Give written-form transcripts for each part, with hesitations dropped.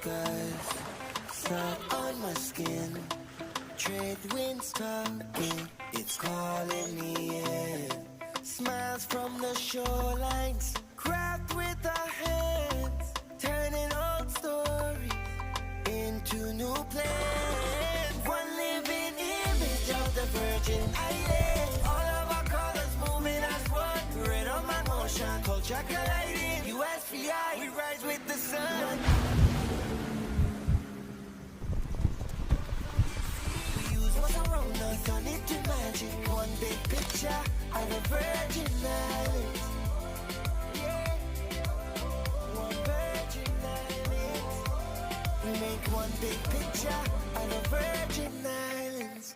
skies, sun on my skin. Trade winds talking, it's calling me in. Smiles from the shorelines, craft with our hands, turning old stories into new plans. One living image of the Virgin Islands. All of our colors moving as one. Rhythm and motion, culture colliding. USPI, we rise with the sun. We use what's around us, turn it to magic. One big picture of the Virgin Islands. Yeah, one Virgin Islands. We make one big picture of the Virgin Islands.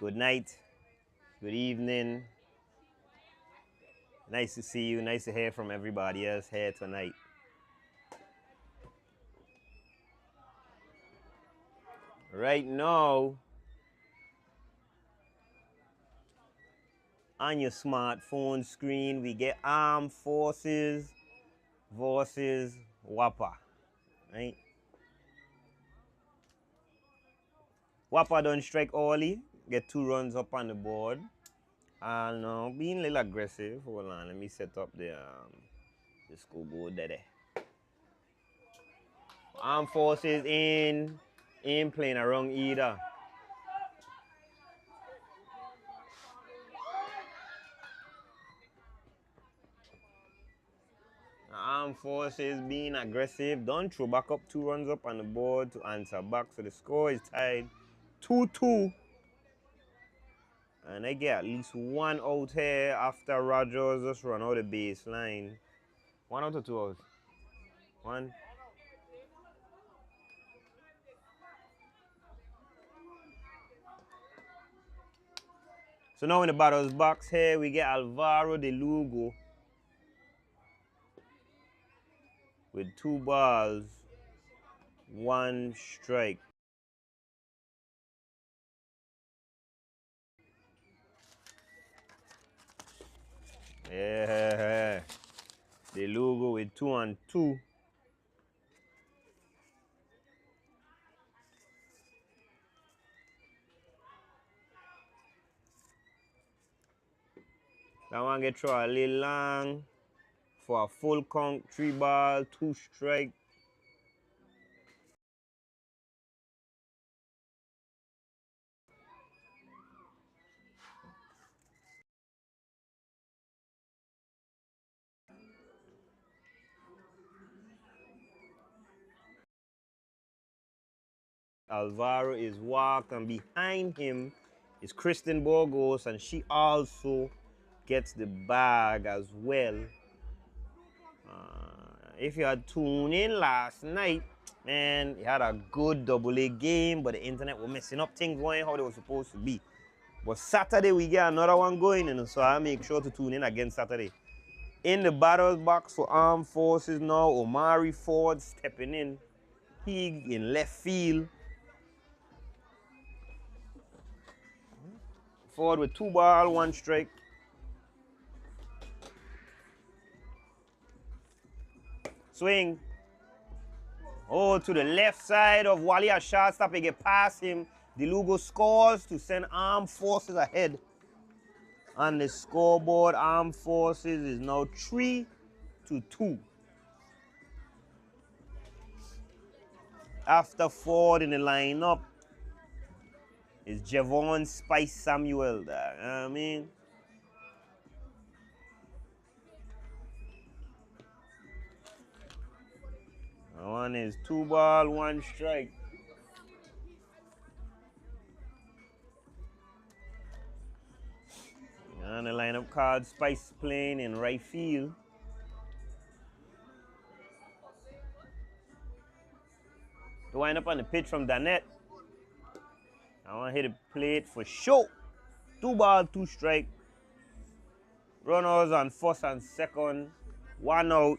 Good night. Good evening. Nice to see you. Nice to hear from everybody else here tonight. Right now, on your smartphone screen, we get Armed Forces versus WAPA, right? WAPA don't strike early, get 2 runs up on the board. And being a little aggressive. Hold on, let me set up the scoreboard there. Armed Forces in playing around either. Armed Forces being aggressive. Don't throw back up 2 runs up on the board to answer back. So the score is tied 2-2. And they get at least 1 out here after Rogers just run out the baseline. 1 out or 2 outs? 1. So now in the batter's box here, we get Alvaro de Lugo with 2 balls, 1 strike. Yeah, De Lugo with 2-2. That one get through a little long for a full count, 3 ball, 2 strike. Alvaro is walked, and behind him is Kristen Burgos, and she also gets the bag as well. If you had tuned in last night, man, he had a good AA game, but the internet was messing up things going how they were supposed to be. But Saturday we get another one going, so I make sure to tune in again Saturday. In the batter's box for Armed Forces now, Omari Ford stepping in. He in left field. Ford with 2 ball, 1 strike. Swing. Oh, to the left side of Wally, a shortstop. He get past him. De Lugo scores to send Armed Forces ahead. On the scoreboard, Armed Forces is now 3-2. After Ford in the lineup is Javon Spice Samuel. You know what I mean? That one is 2 ball, 1 strike. And the lineup card, Spice playing in right field. The wind up on the pitch from Danette. I want to hit the plate for sure. 2 ball, 2 strike. Runners on first and second. 1 out.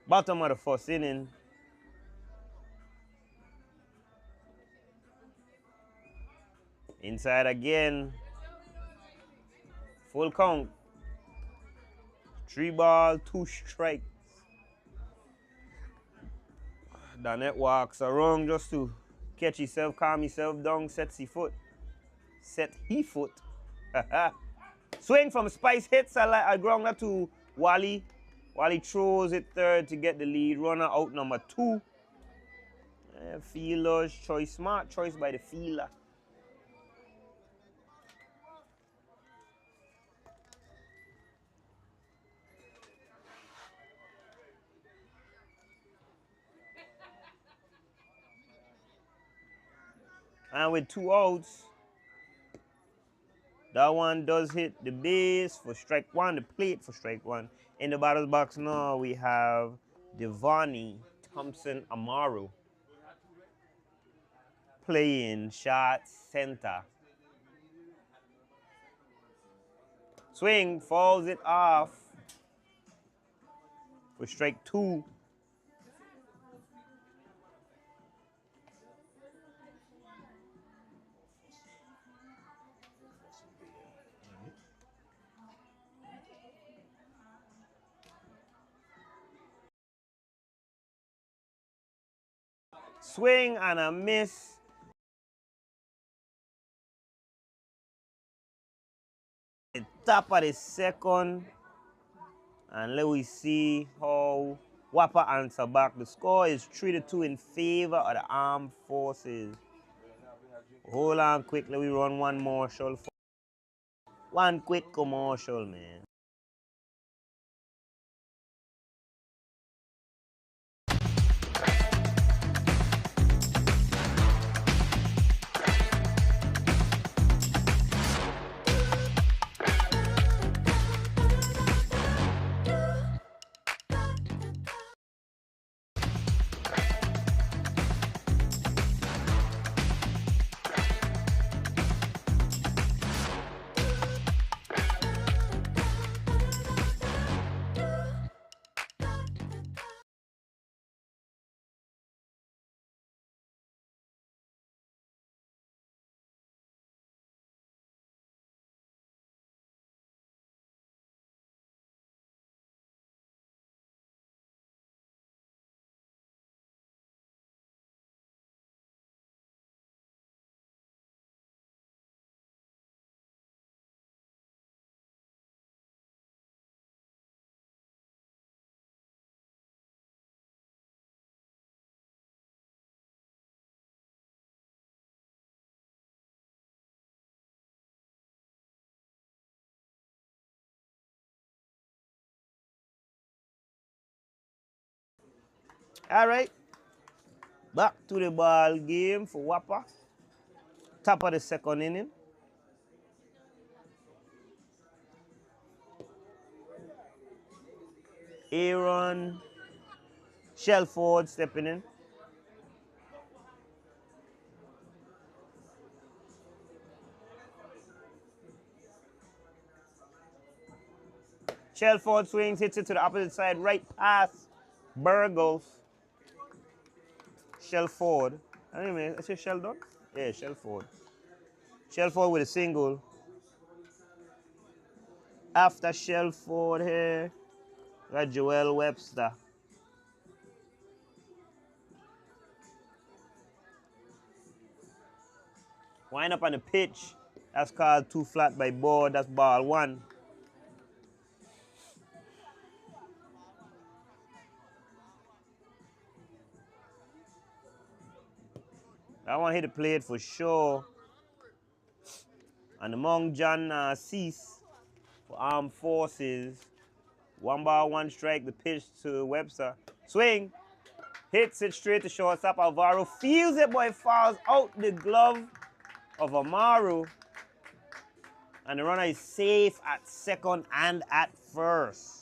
Bottom of the first inning. Inside again. Full count. 3 ball, 2 strikes. Danette walks around just to catch himself, calm himself down, set his foot. Swing from Spice, hits a grounder to Wally. Wally throws it third to get the lead. Runner out number 2. Fielder's choice, smart choice by the fielder. And with 2 outs, that one does hit the base for strike 1, the plate for strike 1. In the batter's box now, we have Devani Thompson Amaro playing short center. Swing, falls it off for strike 2. Swing and a miss. The top of the second. And let we see how WAPA answer back. The score is 3-2 in favor of the armed forces. Hold on quick, let we run one commercial. One quick commercial, man. All right, back to the ball game for WAPA. Top of the second inning. Aaron Shelford stepping in. Shelford swings, hits it to the opposite side, right past Burgos. Shelford. I don't know, is it Sheldon? Yeah, Shelford. Shelford with a single. After Shelford here, we got Joel Webster. Wind up on the pitch. That's called 2 flat by board. That's ball 1. I want to hit the plate for sure. And among John Cease for Armed Forces. 1 ball, 1 strike. The pitch to Webster. Swing. Hits it straight to shortstop. Alvaro feels it, but it falls out the glove of Amaru. And the runner is safe at second and at first.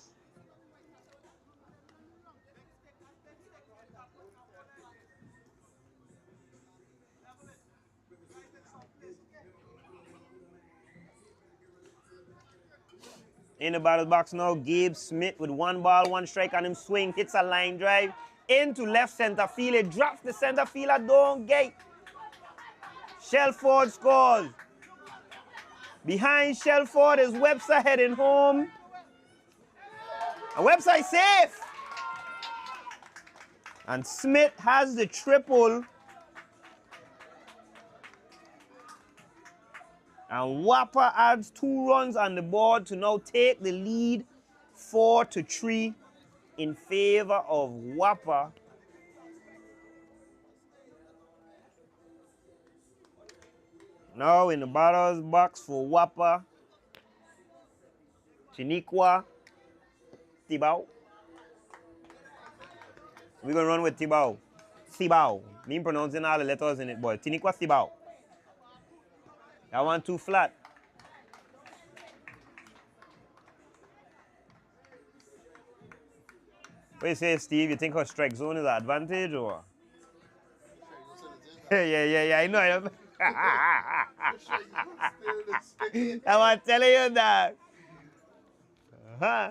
In the batter's box now, Gabe Smith with 1 ball, 1 strike on him. Swing, hits a line drive into left center field. It drops the center fielder down gate. Shelford scores. Behind Shelford is Webster heading home. And Webster is safe. And Smith has the triple. And WAPA adds 2 runs on the board to now take the lead 4-3 in favor of WAPA. Now in the batter's box for WAPA, Chiniqua Tibau. We're going to run with Tibau. Tibau. Me pronouncing all the letters in it, boy. Chiniqua Tibau. I want 2 flat. What do you say, Steve? You think her strike zone is an advantage or? Yeah, I know. I'm telling you that. Uh-huh.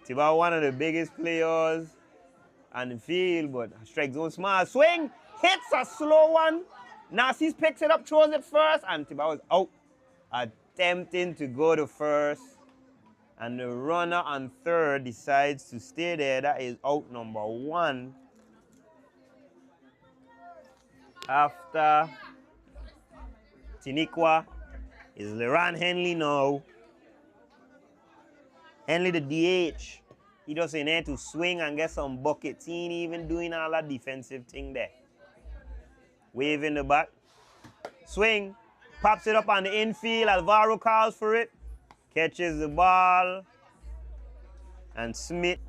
Tiba one of the biggest players on the field, but strike zone small. Swing, hits a slow one. Narcisse picks it up, throws it first, and Tiba was out, attempting to go to first. And the runner on third decides to stay there. That is out number one. After Tiniqua is Leran Henley now. Henley the DH. He just in there to swing and get some buckets. He ain't even doing all that defensive thing there. Waving the bat. Swing. Pops it up on the infield. Alvaro calls for it. Catches the ball. And Smith.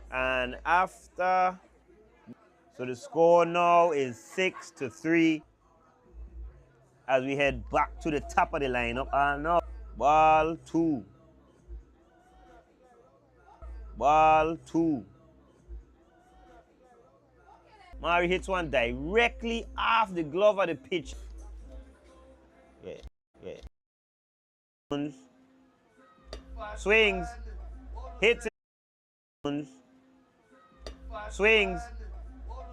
And after. So the score now is 6-3. As we head back to the top of the lineup. And now. Ball two. Ball two. Mari hits one directly off the glove of the pitch. Yeah. Swings. Hits it. Swings.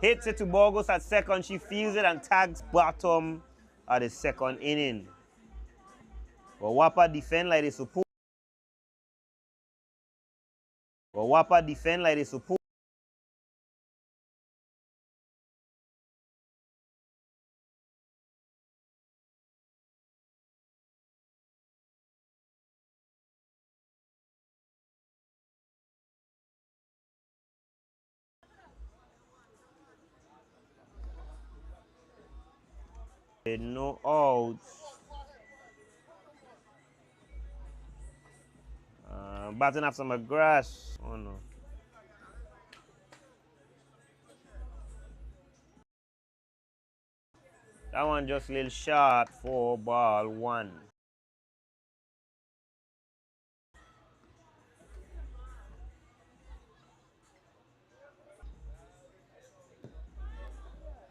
Hits it to Burgos at second. She feels it and tags bottom of the second inning. But WAPA defend like they supposed. No outs. Batting after McGrath. Oh no. That one just a little short for ball one.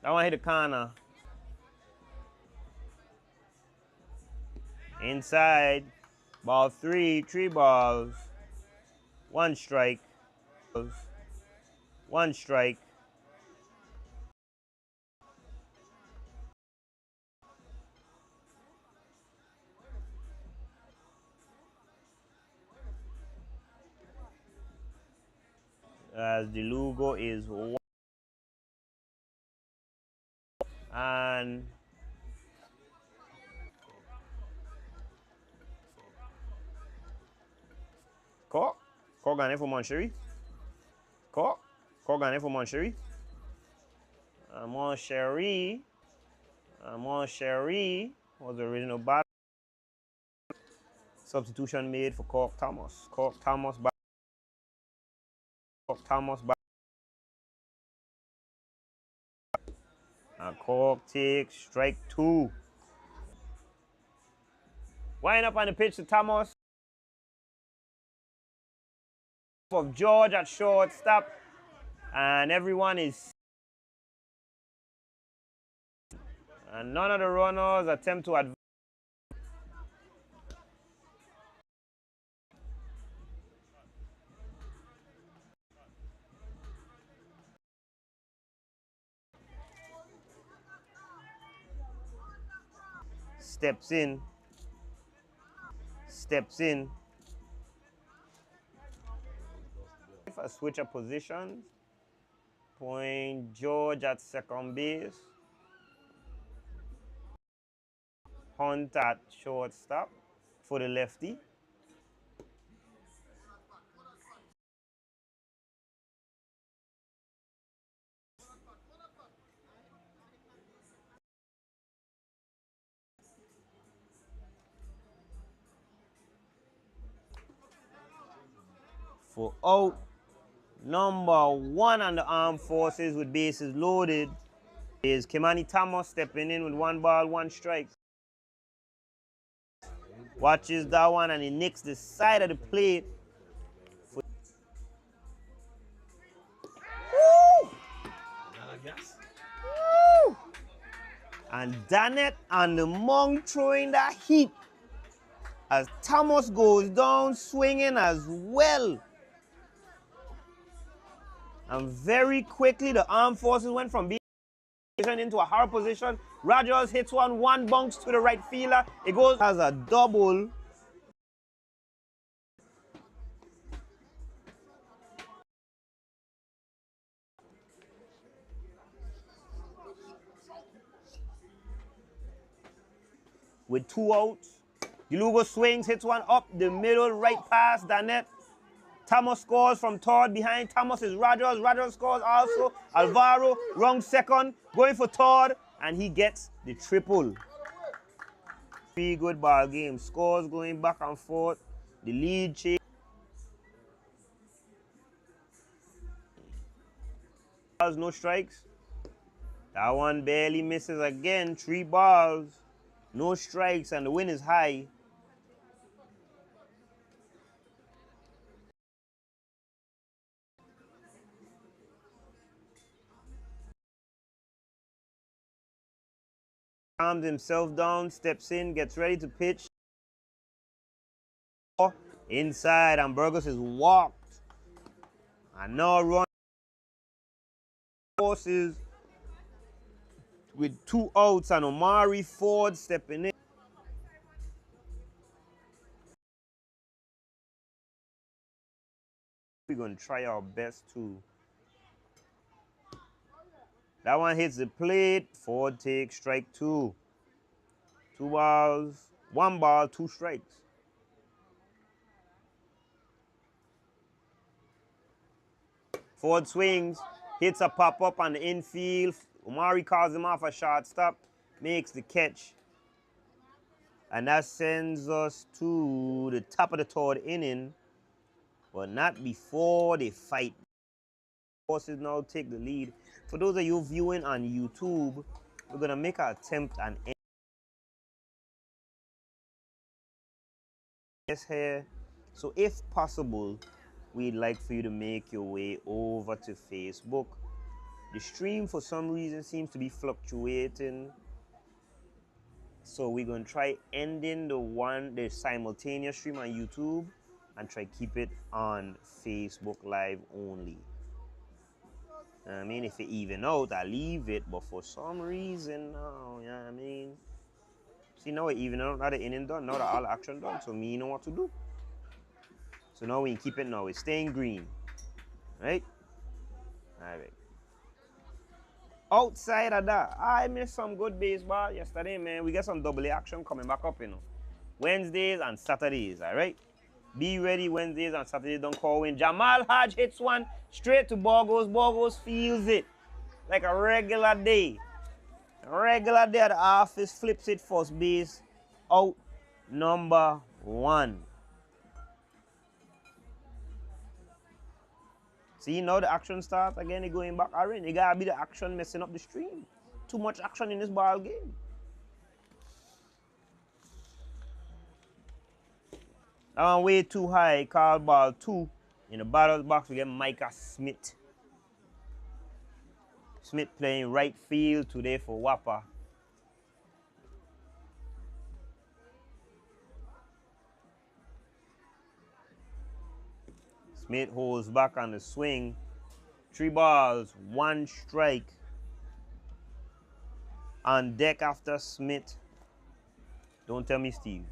That one hit the corner. Inside. Ball three balls. One strike. One strike. As the Lugo is one. And Cork gone for Monchery. Cork gone for Monchery. Monchery was the original bat. Substitution made for Cork Thomas. Cork Thomas back. And Cork takes strike two. Wind up on the pitch to Thomas. Of George at shortstop. And everyone is. And none of the runners attempt to advance. Steps in. If I switch of positions, point George at second base, Hunt at shortstop for the lefty. For out number one on the Armed Forces with bases loaded is Kimani Thomas stepping in with 1 ball, 1 strike. Watches that one and he nicks the side of the plate. Woo! And Danette and the Monk throwing that heat as Thomas goes down swinging as well. And very quickly the armed forces went from being into a hard position. Rogers hits one bounce to the right fielder. It goes as a double. With 2 outs, DeLugo swings, hits one up the middle, right past Danette. Thomas scores from third. Behind Thomas is Rogers. Rogers scores also. Alvaro, wrong second, going for third, and he gets the triple. 3 good ball game. Scores going back and forth. The lead change. No strikes. That one barely misses again. 3 balls, no strikes, and the win is high. Calms himself down, steps in, gets ready to pitch. Inside, and Burgos is walked. And now run forces with 2 outs and Omari Ford stepping in. We're going to try our best to. That one hits the plate. Ford takes strike 2. 2 balls, 1 ball, 2 strikes. Ford swings, hits a pop-up on the infield. Omari calls him off a shortstop, makes the catch. And that sends us to the top of the 3rd inning, but not before they fight. Forces now take the lead. For those of you viewing on YouTube, we're going to make an attempt and end this here. So if possible, we'd like for you to make your way over to Facebook. The stream for some reason seems to be fluctuating. So we're going to try ending the simultaneous stream on YouTube and try keep it on Facebook Live only. I mean, if it even out, I leave it, but for some reason, no, you know what I mean? See, now it even out, now the inning done, now the all action done, so me know what to do. So now we can keep it now, it's staying green, right? All right. Outside of that, I missed some good baseball yesterday, man. We got some double A action coming back up, you know. Wednesdays and Saturdays, all right? Be ready Wednesdays and Saturdays, don't call in. Jamal Hodge hits one straight to Burgos. Burgos feels it like a regular day. A regular day at the office, flips it first base, out number 1. See, now the action starts again, they're going back around. You gotta be the action messing up the stream. Too much action in this ball game. That one way too high, call ball 2. In the batter's box, we get Micah Smith. Smith playing right field today for WAPA. Smith holds back on the swing. 3 balls, 1 strike. On deck after Smith. Don't tell me Steve.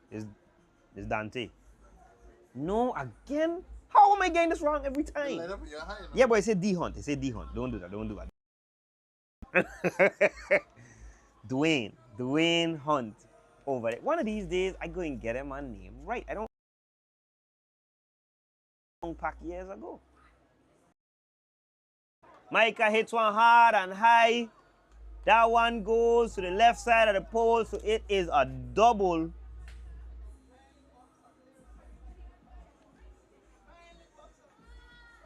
It's Dante. No, again? How am I getting this wrong every time? Yeah, but I said D-Hunt. I said D-Hunt. Don't do that. Don't do that. Dwayne Hunt over there. One of these days, I go and get him my name right. I don't pack years ago. Micah hits one hard and high. That one goes to the left side of the pole, so it is a double.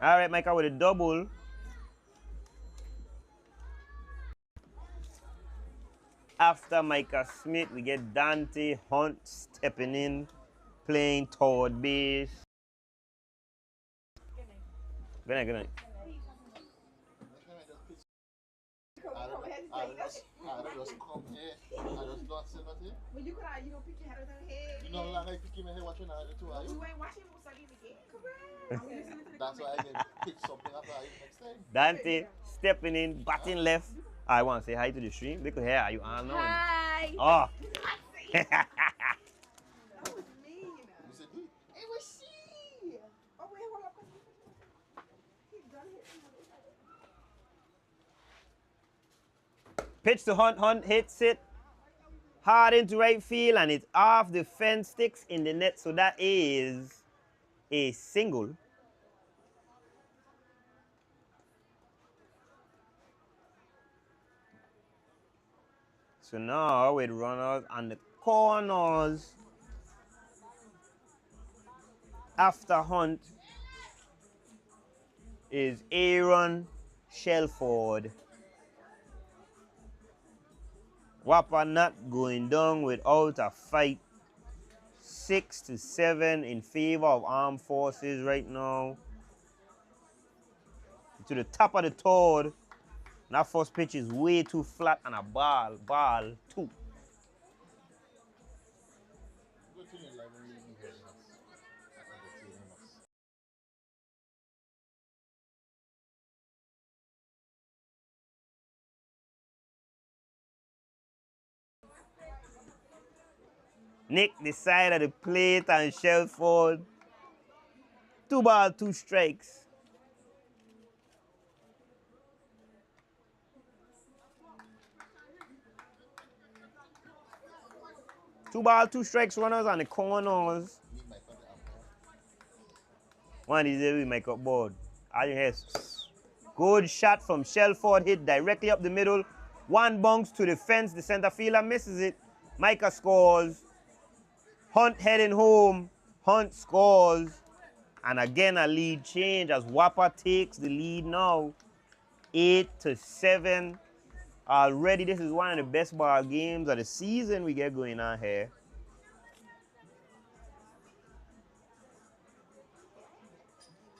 All right, Micah with a double. After Micah Smith, we get Dante Hunt stepping in, playing third base. Good night, good night. I just come here. I just don't say nothing. But you could have, pick your head out of the head. You know, like I pick my head watching the two of you. You ain't watching Musagi again. Correct. That's why I can pick something after you next time. Dante stepping in, batting left. I want to say hi to the stream. Look here, are you on now? Hi. Oh. That was mean. You said, it was she. Oh, wait, hold up. He's done it. Pitch to Hunt. Hunt hits it hard into right field, and it's off the fence, sticks in the net. So that is a single. So now with runners on the corners after Hunt is Aaron Shelford. WAPA not going down without a fight. 6-7 in favor of Armed Forces right now. To the top of the third. That first pitch is way too flat and a ball 2. Nick the side of the plate and Shelford. 2 balls, 2 strikes. Two ball, 2 strikes runners on the corners. One is there we make up board. All you hear good shot from Shelford, hit directly up the middle. One bounce to the fence. The center fielder misses it. Micah scores. Hunt heading home. Hunt scores. And again a lead change as WAPA takes the lead now. 8-7. Already this is one of the best ball games of the season we get going on here.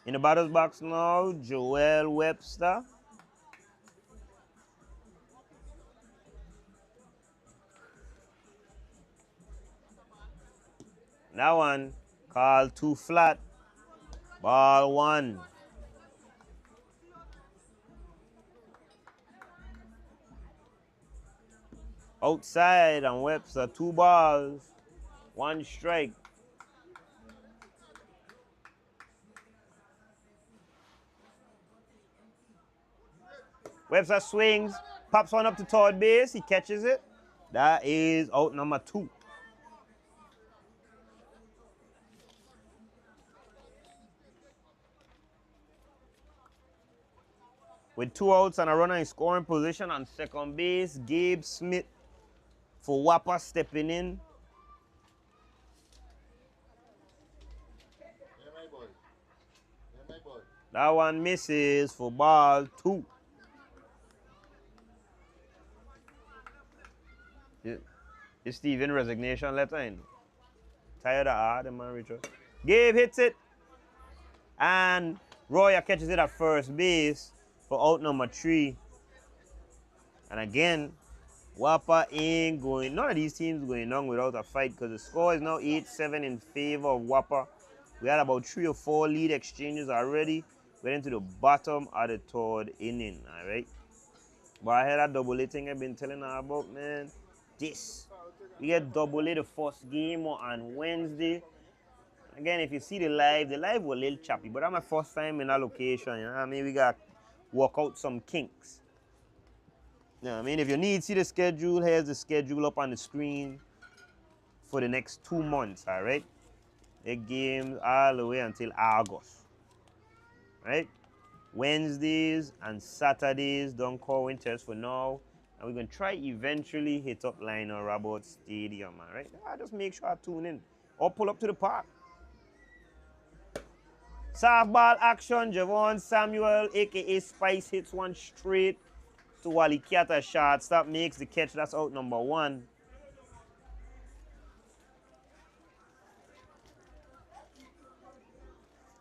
In the batter's box now, Joel Webster. That one called too flat. Ball 1. Outside and Webster, 2 balls, 1 strike. Webster swings, pops one up to third base, he catches it. That is out number 2. With 2 outs and a runner in scoring position on second base, Gabe Smith for WAPA stepping in. That one misses for ball 2. Is Steven resignation letter in? Tired of the man Richard. Gabe hits it. And Royer catches it at first base for out number 3. And again, WAPA ain't going, none of these teams going on without a fight because the score is now 8-7 in favor of WAPA. We had about 3 or 4 lead exchanges already. We're into the bottom of the 3rd inning, all right? But I heard that double A thing I've been telling her about, man. This. We get double A the first game on Wednesday. Again, if you see the live was a little choppy, but that's my first time in that location, you know what I mean? We got to work out some kinks. You know what I mean? If you need to see the schedule, here's the schedule up on the screen for the next 2 months, all right? The games all the way until August, right? Wednesdays and Saturdays don't call winters for now. And we're going to try eventually hit up Lionel Robert Stadium, all right? Just make sure I tune in or pull up to the park. Softball action, Javon Samuel, a.k.a. Spice, hits one straight to Wally Kiata shortstop, makes the catch. That's out number 1.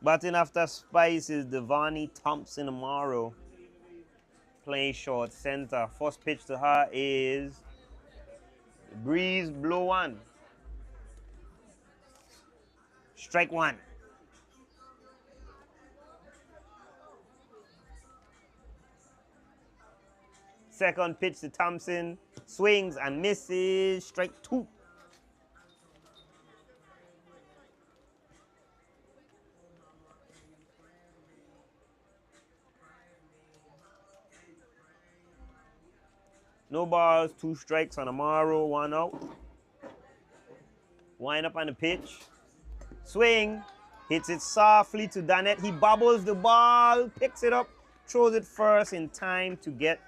Batting after Spice is Devani Thompson tomorrow. Playing short center. First pitch to her is Breeze blow one. Strike one. Second pitch to Thompson. Swings and misses. Strike two. No balls, 2 strikes on Amaro, 1 out. Wind up on the pitch. Swing. Hits it softly to Danette. He bobbles the ball, picks it up, throws it first in time to get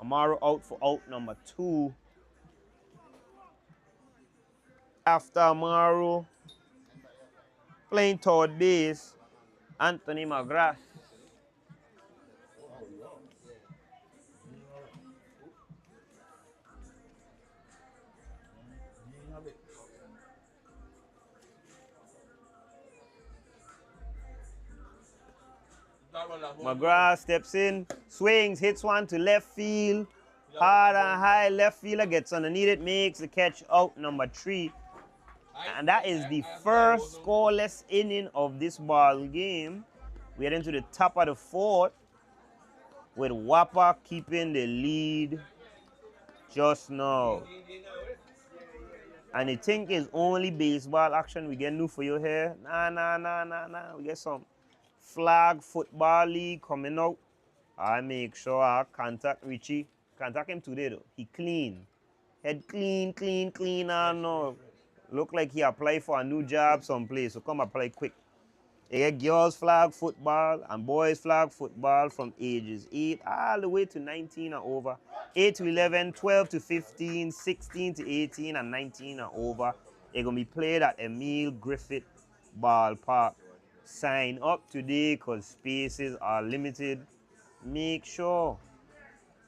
Amaro out for out number 2. After Amaro, playing third base, Anthony McGrath. McGrath steps in, swings, hits one to left field. Hard and high, left fielder gets underneath it, makes the catch out number 3. And that is the first scoreless inning of this ball game. We head into the top of the 4th with WAPA keeping the lead just now. And the thing is only baseball action we get new for you here. Nah. We get some flag football league coming out. I make sure I contact Richie. Contact him today though. He clean. Head clean. I know. Look like he applied for a new job someplace. So come apply quick. You get girls flag football and boys flag football from ages 8 all the way to 19 and over. 8 to 11, 12 to 15, 16 to 18, and 19 and over. They're going to be played at Emile Griffith Ballpark. Sign up today because spaces are limited. Make sure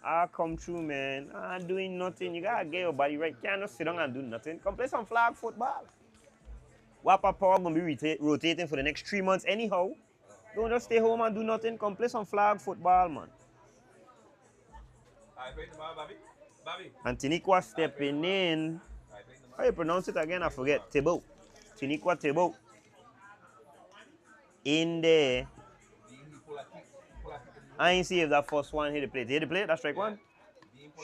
I come through, man. I'm doing nothing. You got to get your body right. You can't just sit down and do nothing. Come play some flag football. WAPA Power going to be rotating for the next 3 months anyhow. Don't just stay home and do nothing. Come play some flag football, man. And Tiniqua stepping in. How you pronounce it again? I forget. Thibault. Tiniqua Thibault. In there. I ain't see if that first one hit the plate. Hit the plate? That's strike one?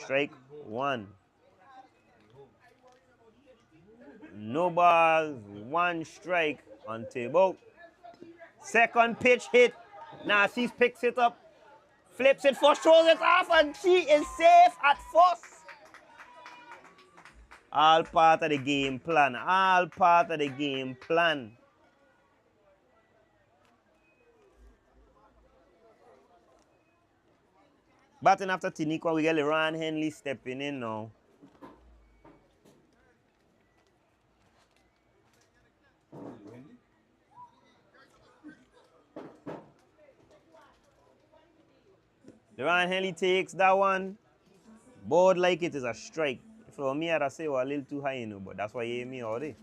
Strike one. No balls, 1 strike on Thibault. Second pitch hit. Narcisse picks it up. Flips it first, throws it off, and she is safe at first. All part of the game plan. All part of the game plan. Batting after Tiniqua, we get LeRon Henley stepping in now. LeRon Henley takes that one. Board like it is a strike. For me, I'd say we're a little too high, you know, but that's why you hear me all day.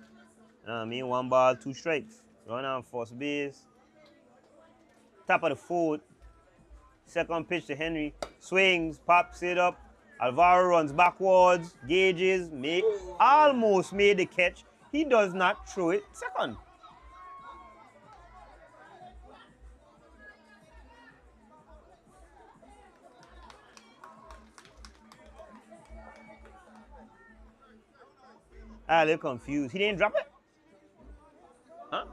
You know what I mean? 1 ball, 2 strikes. Run on first base. Top of the 4th. Second pitch to Henry. Swings, pops it up. Alvaro runs backwards, gauges, almost made the catch. He does not throw it. Second. I'm a little confused. He didn't drop it? Huh?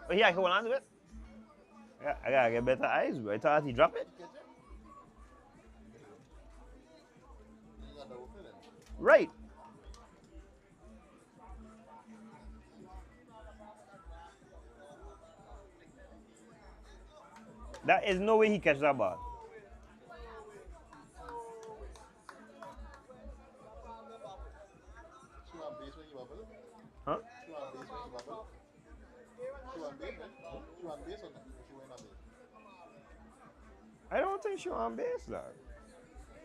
Oh, yeah, he hold on to it? Yeah, I gotta get better eyes, bro. I thought he dropped it. Right. There is no way he catch that ball. Huh? I don't think she on base, dog.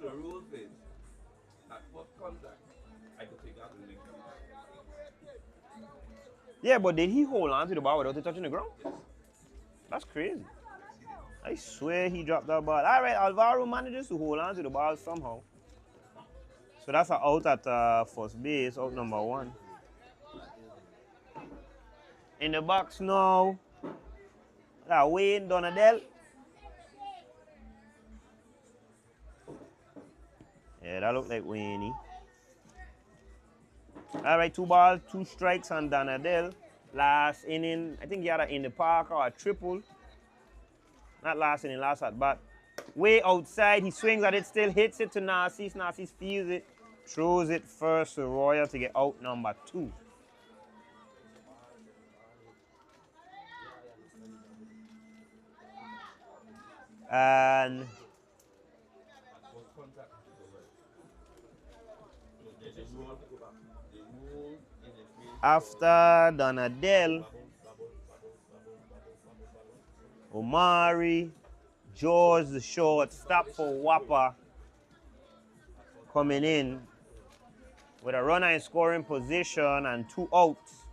The rules is at first contact, I could take out the link. Yeah, but did he hold on to the ball without it touching the ground? Yes. That's crazy. I swear he dropped that ball. All right, Alvaro manages to hold on to the ball somehow. So that's an out at first base, out number 1. In the box now, Wayne Donadell. Yeah, that looked like Wayne. All right, 2 balls, 2 strikes on Donadell. Last inning, I think he had an in the park or a triple. Not last inning, last at bat. Way outside, he swings at it, still hits it to Narcisse. Narcisse feels it, throws it first to Royal to get out number 2. And after Donadell, Omari, George, the shortstop for WAPA, coming in with a runner in scoring position and 2 outs.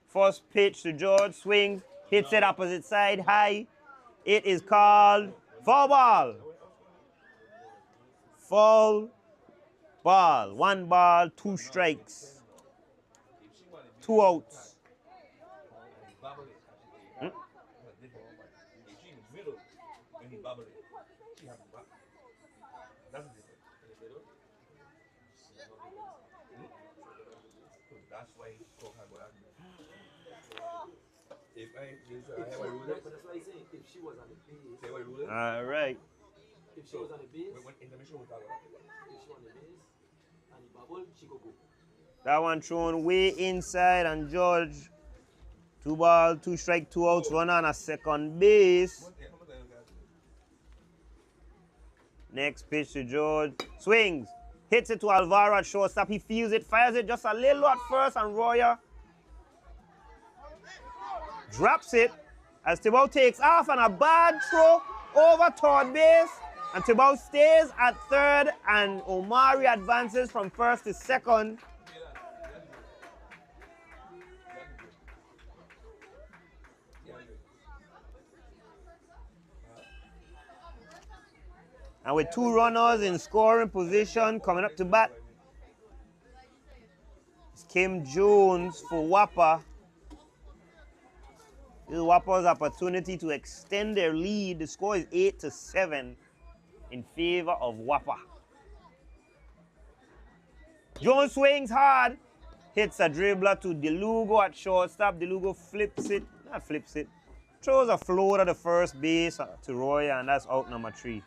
First pitch to George, swings, hits it opposite side, high. It is called foul ball. Foul ball. 1 ball, 2 strikes. 2 outs. That's why if that's why I say if she was on the base. All right. If she was on the base, if she was on the base and the bubble, she go go. That one thrown way inside, and George, 2 ball, 2 strike, 2 outs, runner on a second base. Next pitch to George, swings, hits it to Alvaro at shortstop. He feels it, fires it just a little at first, and Royer drops it as Thibault takes off, and a bad throw over third base, and Thibault stays at third, and Omari advances from first to second. And with 2 runners in scoring position coming up to bat, it's Kim Jones for WAPA. This is WAPA's opportunity to extend their lead. The score is 8-7 in favor of WAPA. Jones swings hard, hits a dribbler to DeLugo at shortstop. DeLugo throws a floater to first base to Roy, and that's out number 3.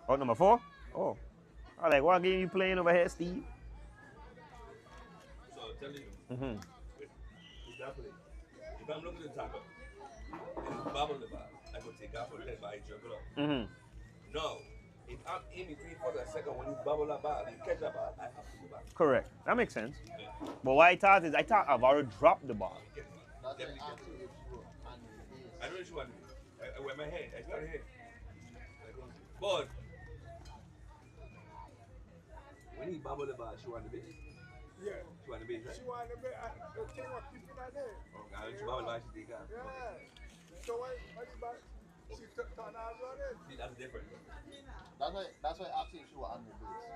Out number 4? Oh. I was like, what game you playing over here, Steve? So I'll tell you, example, if I'm looking at the tackle and bubble the ball, I could take off for 10 by juggle up. No. If I'm in between for the second, when you bubble that ball, you catch that ball, I have to go back. Correct. That makes sense. Yeah. But what I thought I've already dropped the ball. I don't know if you want I wear my head. I started here. But when he bubble the ball, she want the base? Yeah. She want the base, right? She want the base. The thing was keeping her there. Okay, she bubble the ball, she take her. Yeah. So when the ball, she turn her running. See, that's different. That's why I asked if she was on the base.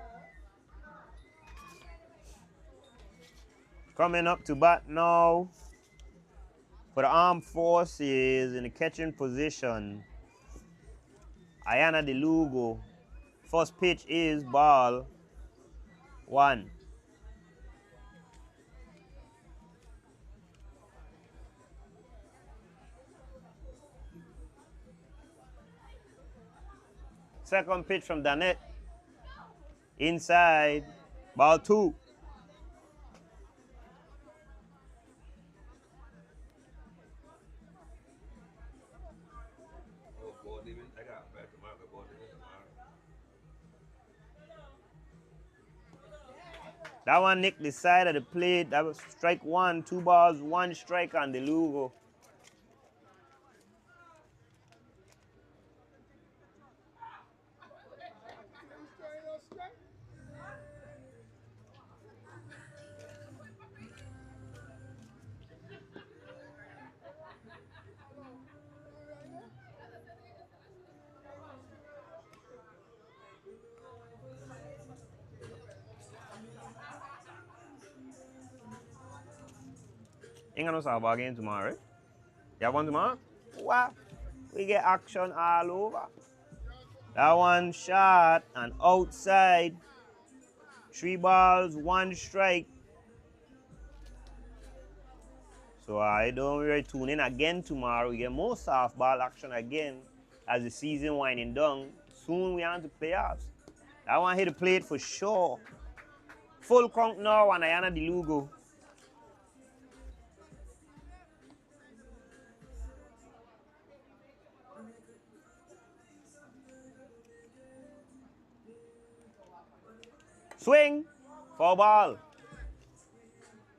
Coming up to bat now for the armed forces in the catching position, Ayana DeLugo. First pitch is ball 1. Second pitch from Danette. Inside, ball 2. That one nicked the side of the plate. That was strike 1, 2 balls, 1 strike on DeLugo. Ain't got no softball game tomorrow, right? You have one tomorrow? Wow. We get action all over. That one shot and outside. 3 balls, 1 strike. So I don't really tune in again tomorrow. We get more softball action again as the season winding down. Soon we on to playoffs. That one hit the plate for sure. Full count now and Ayana DeLugo. Swing. 4 ball.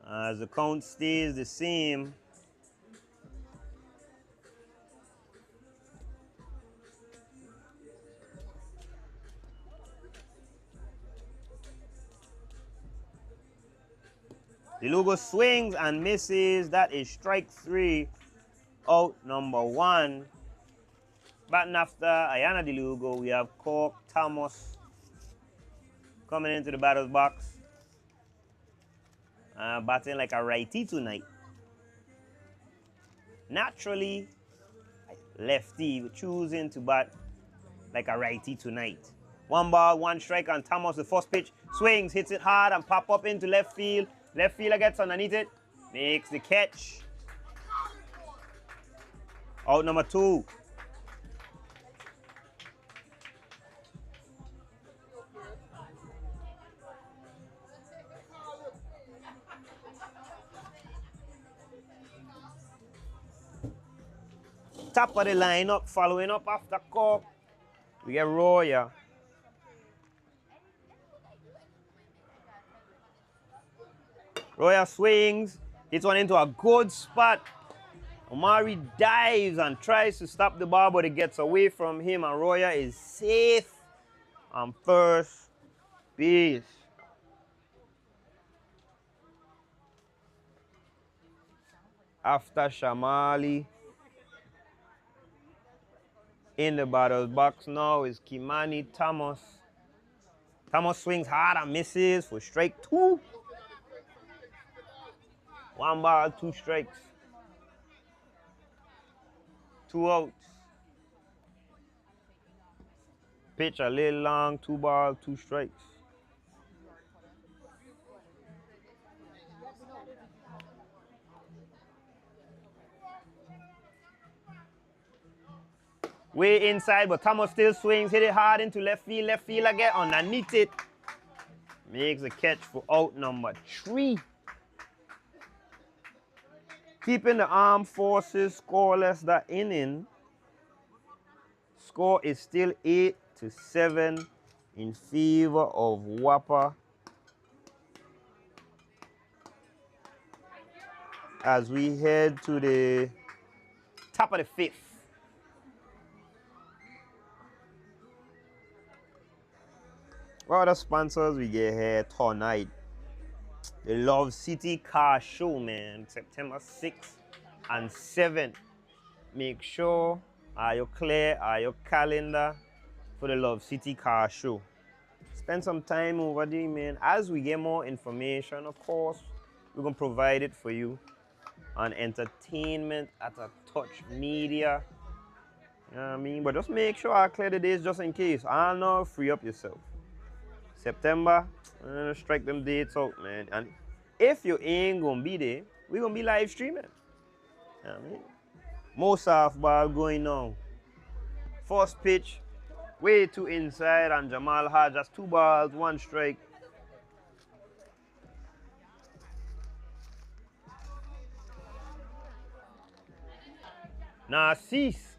As the count stays the same. DeLugo swings and misses. That is strike 3. Out number 1. Batting after Ayana DeLugo, we have Cork Thomas coming into the batter's box. Batting like a righty tonight. Naturally, lefty choosing to bat like a righty tonight. 1 ball, 1 strike, and Thomas, the first pitch, swings, hits it hard, and pop up into left field. Left fielder gets underneath it, makes the catch. Out number 2. Top of the lineup, following up after Cork, we get Roya. Roya swings, hits one into a good spot. Omari dives and tries to stop the ball, but it gets away from him, and Roya is safe on first base. After Shamali. In the batter's box now is Kimani Thomas. Thomas swings hard and misses for strike 2. 1 ball, 2 strikes. 2 outs. Pitch a little long, 2 balls, 2 strikes. Way inside, but Thomas still swings, hit it hard into left field. Left field again, underneath it. Makes a catch for out number 3. Keeping the Armed Forces scoreless that inning. Score is still 8-7 in favor of WAPA. As we head to the top of the 5th. What other sponsors we get here tonight? The Love City Car Show, man. September 6th and 7th. Make sure you clear your calendar for the Love City Car Show. Spend some time over there, man. As we get more information, of course, we're going to provide it for you on Entertainment at a Touch Media. You know what I mean? But just make sure I clear the days just in case. I know, free up yourself. September, strike them dates out, man. And if you ain't gonna be there, we're gonna be live streaming. You know what I mean? More softball going on. First pitch, way too inside, and Jamal had just 2 balls, 1 strike. Narcisse,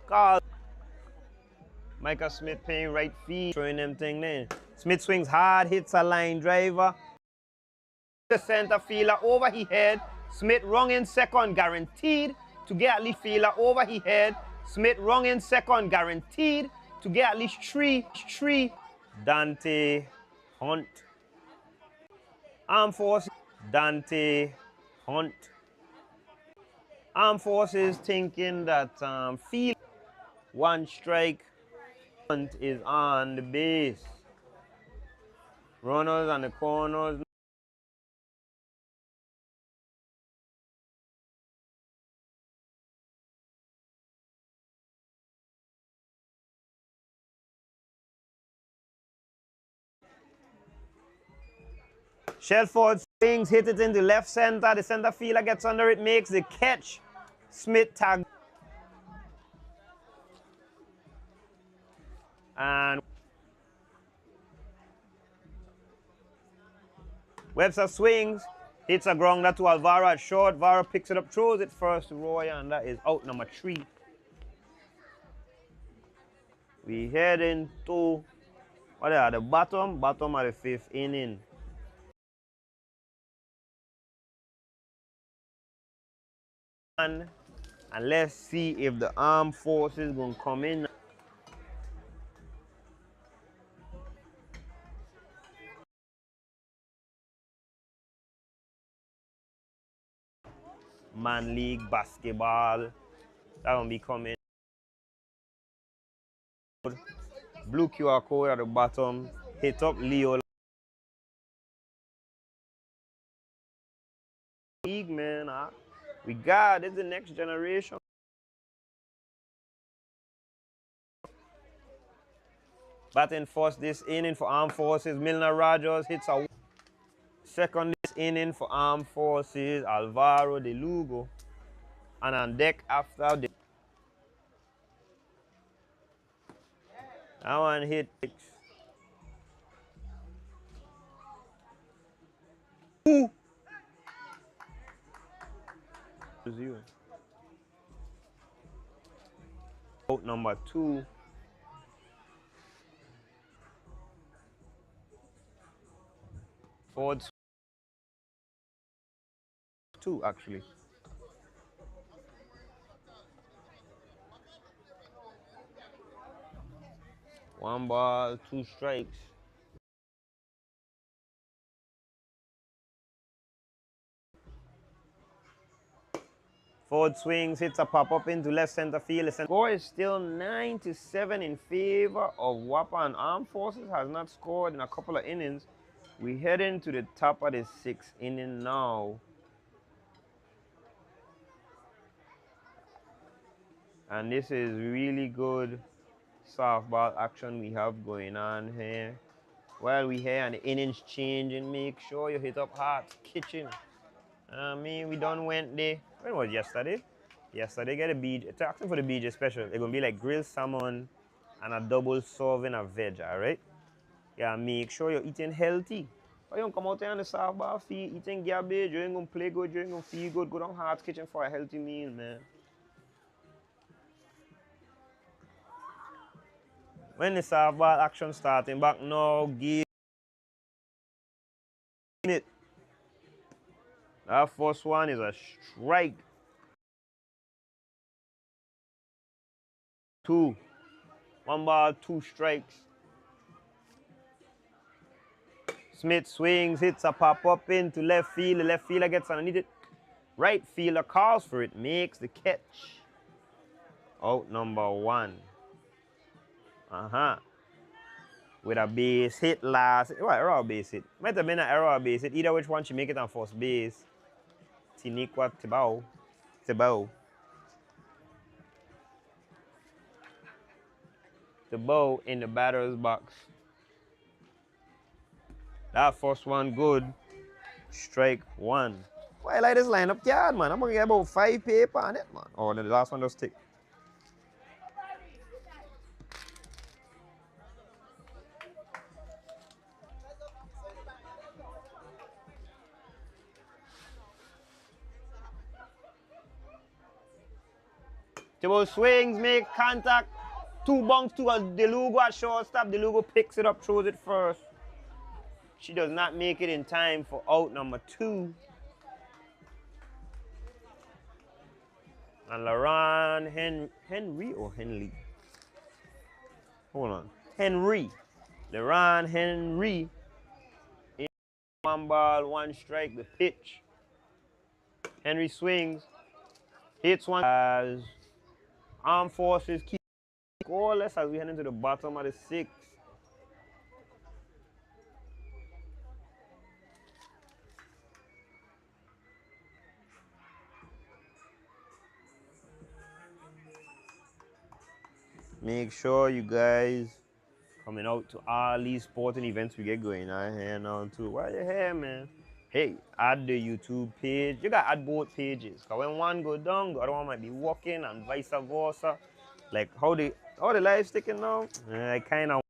call. Micah Smith playing right field, throwing them thing there. Smith swings hard, hits a line driver. The center fielder over his head. Smith rung in second, guaranteed to get at least fielder over his head. Smith rung in second, guaranteed to get at least 3. Dante Hunt. Armed Forces. Dante Hunt. Armed Forces thinking that field 1 strike. Hunt is on the base. Runners on the corners. Shelford swings, hit it into left center. The center fielder gets under it, makes the catch. Smith tag. And Webster swings, hits a grounder to Alvaro at short. Alvaro picks it up, throws it first to Roy, and that is out number 3. We head into what are the bottom of the 5th inning. And let's see if the armed forces gonna come in. Man League basketball. That gonna be coming. Blue QR code at the bottom. Hit up Leo. League, man. We got it's the next generation. Batting first this inning for Armed Forces. Milner Rogers hits a second this inning for Armed Forces. Alvaro De Lugo. And on deck after the that one hit 2-0. Out number 2. Ford 2 actually. One ball, 2 strikes. Ford swings, hits a pop-up into left center field. The score is still 9-7 in favor of WAPA, and Armed Forces has not scored in a couple of innings. We head into the top of the 6th inning now. And this is really good softball action we have going on here. While we here and the innings changing, make sure you hit up Heart's Kitchen. I mean, we done went there. When was yesterday? Yesterday, get a BJ. It's asking for the BJ special. It's gonna be like grilled salmon and a double serving of veg, alright? Yeah, make sure you're eating healthy. Or you don't come out there on the softball field eating garbage, you ain't gonna play good, you ain't gonna feel good. Go down Heart's Kitchen for a healthy meal, man. When the softball action starting back now, give it. That first one is a strike. 2. 1 ball, 2 strikes. Smith swings, hits a pop-up into left field. The left fielder gets underneath it. Right fielder calls for it, makes the catch. Out number 1. With a base hit last. What, error base hit? Might have been an error base hit. Either which one she make it on first base. Tiniqua Tibau. Tibau in the batter's box. That first one good. Strike 1. Why I like this lineup card, man? I'm gonna get about 5 paper on it, man. Oh, then the last one just stick. Tibble swings, make contact. 2 bunks to a DeLugo at shortstop. DeLugo picks it up, throws it first. She does not make it in time for out number 2. And LaRon Henry or Henley? Hold on. Henry. LaRon Henry. 1 ball, 1 strike, the pitch. Henry swings. Hits one as Armed Forces keep scoreless as we head into the bottom of the 6th. Make sure you guys Coming out to all these sporting events we get going on here now too. Why you here, man? Hey, add the YouTube page. You gotta add both pages. Cause when one go down, the other one might be walking and vice versa. Like how the live sticking now, I kinda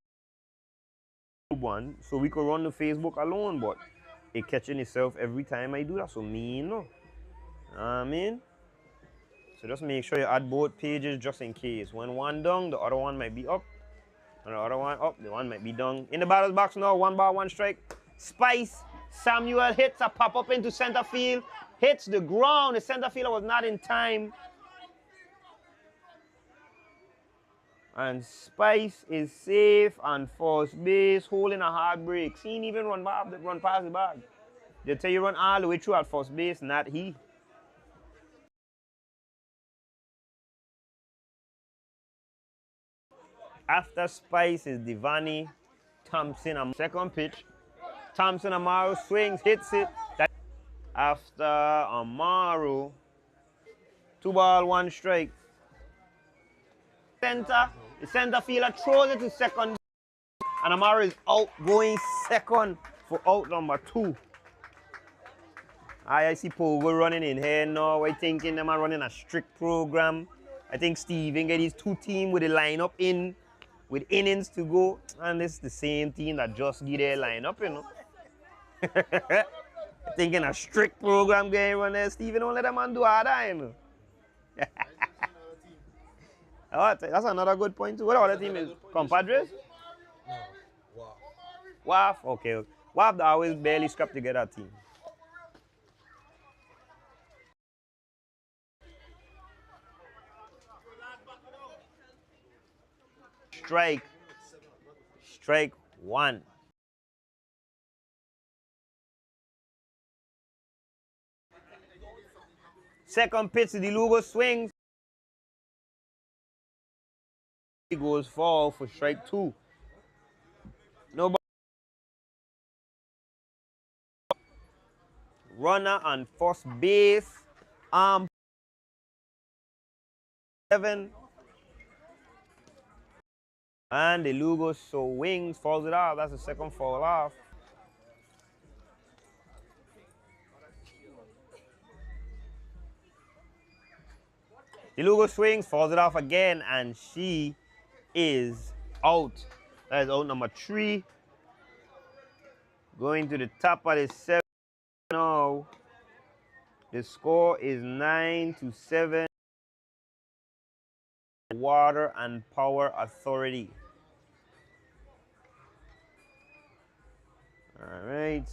one, so we could run the Facebook alone, but it catching itself every time I do that. So me, no. I mean, so just make sure you add both pages just in case. When one down, the other one might be up. And the other one up, the one might be down. In the batter's box now, 1 ball, 1 strike. Spice Samuel hits a pop up into center field. Hits the ground. The center fielder was not in time. And Spice is safe on first base, holding a hard break. He didn't even run past the bag. They tell you run all the way through at first base, not he. After Spice is Devani Thompson. Second pitch. Thompson Amaro swings, hits it. After Amaro, 2 ball, 1 strike. The center fielder throws it to second. And Amaro is out going second for out number 2. I see Pogo running in here now. I thinking them are running a strict program. I think Steven get his 2 teams with the lineup in, with innings to go. And it's the same team that just get their lineup, you know. Thinking a strict program game run there. Steven don't let them man do all that, you know. Oh, that's another good point too. What other team is? Compadres? No, WAF. Okay. WAF always barely scrap together a team. Strike 1. Second pitch, the Lugo swings. He goes for strike 2. Nobody. Runner on first base. 7. And the Lugo swings, falls it off. That's the second fall off. The Lugo swings, falls it off again, and she is out. That is out number 3. Going to the top of the 7th now. The score is 9-7. Water and Power Authority. All right.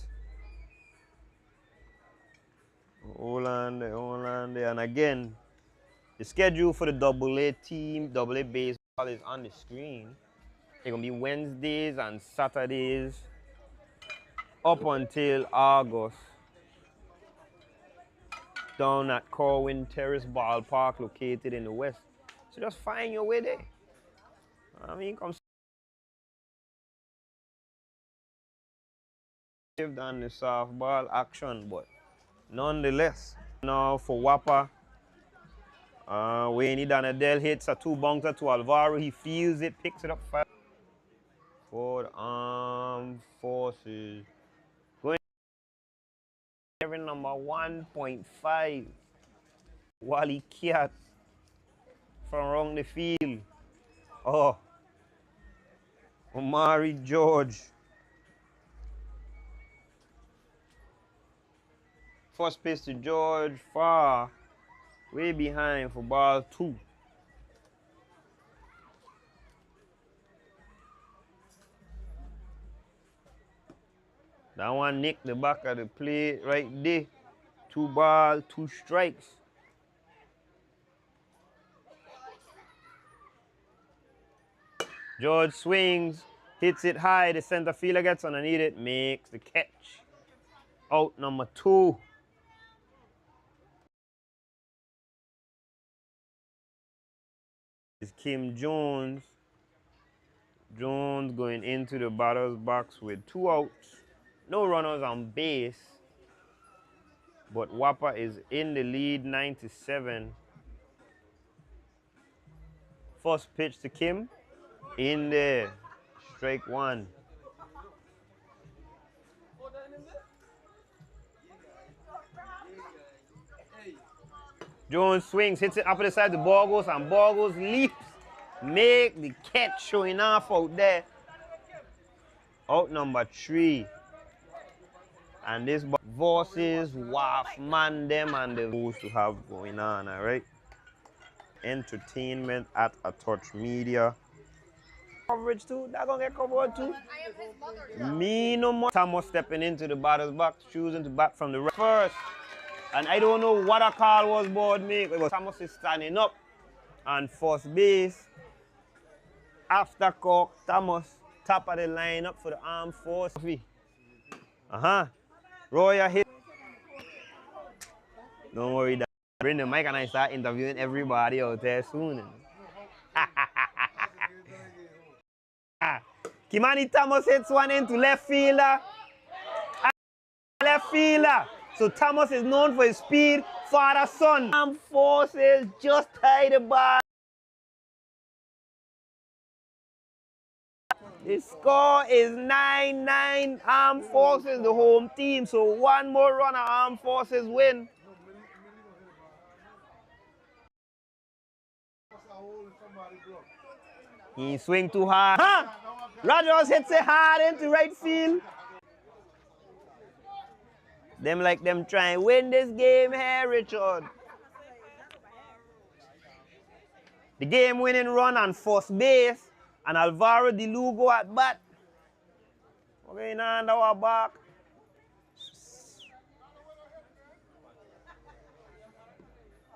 Hold on there. And again, the schedule for the AA team, AA baseball is on the screen. It's going to be Wednesdays and Saturdays up until August. Down at Corwin Terrace Ballpark, located in the west. So just find your way there. I mean, come save down the softball action, but nonetheless, now for WAPA, Wayne Donadell hits a 2-bunker to Alvaro. He feels it, picks it up for the Armed Forces. Going number 1.5. Wally Kiat from around the field. Oh, Omari George. First pitch to George, far, way behind for ball 2. That one nicked the back of the plate right there. 2 ball, 2 strikes. George swings, hits it high. The center fielder gets underneath it, makes the catch. Out number 2. Is Kim Jones. Jones going into the batter's box with 2 outs. No runners on base. But WAPA is in the lead, 9-7. First pitch to Kim. In there. strike one. Jones swings, hits it up the side to Borgos, and Borgos leaps. Make the catch showing off out there. Out number 3. And this versus WAF man them and the rules to have going on, alright? Entertainment at a touch media. Coverage too, that gonna get covered too. Me no more. Thomas stepping into the batter's box, choosing to bat from the right first. And I don't know what a call was about me. It was Thomas is standing up on first base. After Cork, Thomas, top of the lineup for the armed force. Roya hit. Don't worry, that. Bring the mic and I start interviewing everybody out there soon. Kimani Thomas hits one into left fielder. Left fielder. So Thomas is known for his speed. Father, son. Armed forces just tie the ball. The score is 9-9. Armed forces, the home team. So one more run, Armed forces win. He swing too hard. Rogers hits it hard into right field. Them like them trying to win this game here, Richard. The game-winning run on first base, and Alvaro De Lugo at bat. Okay, now under our back.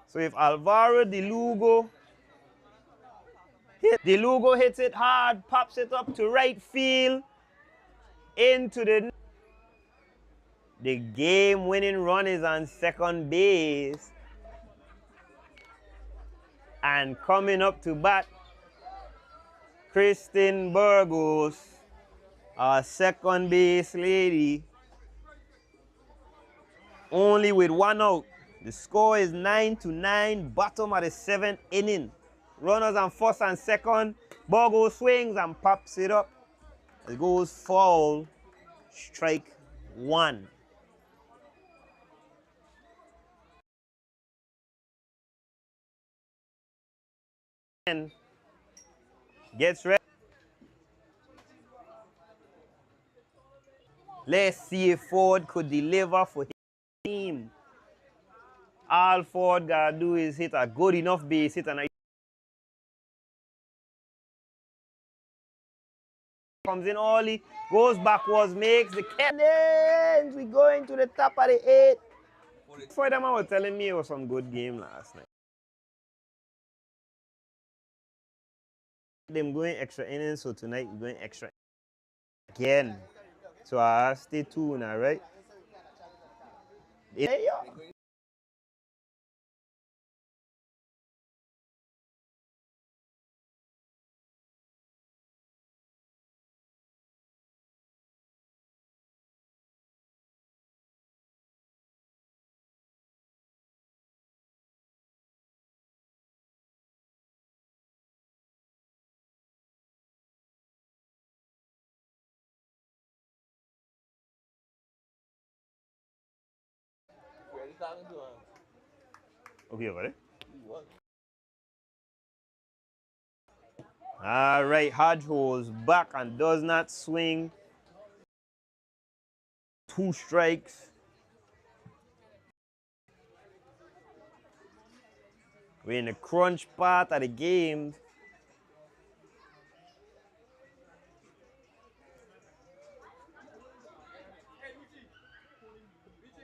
So if Alvaro De Lugo hits it hard, pops it up to right field, into the game-winning run is on second base. And coming up to bat, Kristen Burgos, our second base lady, only with 1 out. The score is 9-9, bottom of the 7th inning. Runners on first and second. Burgos swings and pops it up. It goes foul, strike 1. Gets ready. Let's see if Ford could deliver for his team. All Ford gotta do is hit a good enough base hit, and comes in early, goes backwards, makes the catch. We going to the top of the 8th. For them, I was telling me it was some good game last night. Them going extra innings, so tonight we're going extra again. So I stay tuned, all right? Yeah. Okay, over there. All right, Hodge holds back and does not swing. 2 strikes. We're in the crunch part of the game.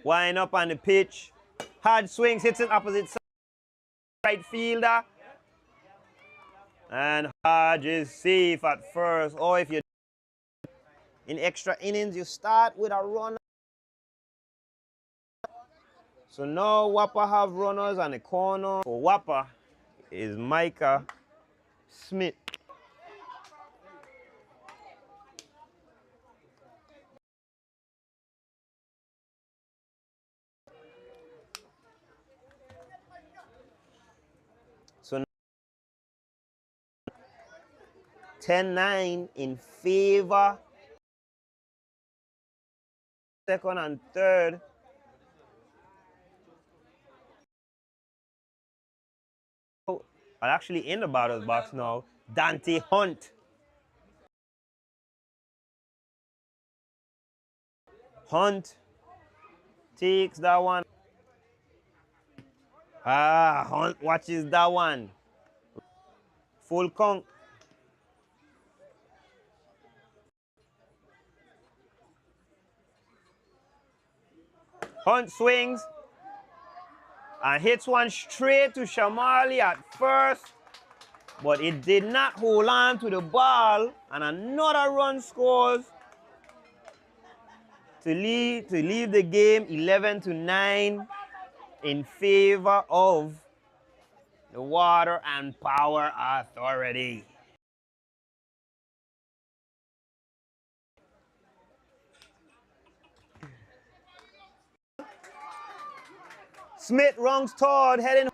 Wind up on the pitch. Hodge swings, hits it opposite side. Right fielder. And Hodge is safe at first. Or if you're in extra innings, you start with a runner. So now WAPA have runners on the corner. For WAPA is Micah Smith. So 10-9 in favor. Second and third. Actually in the batter's box now, Dante Hunt. Hunt takes that one. Hunt watches that one. Full count. Hunt swings and hits one straight to Shamali at first, but it did not hold on to the ball, and another run scores to leave the game 11-9 in favor of the Water and Power Authority. Smith runs toward heading.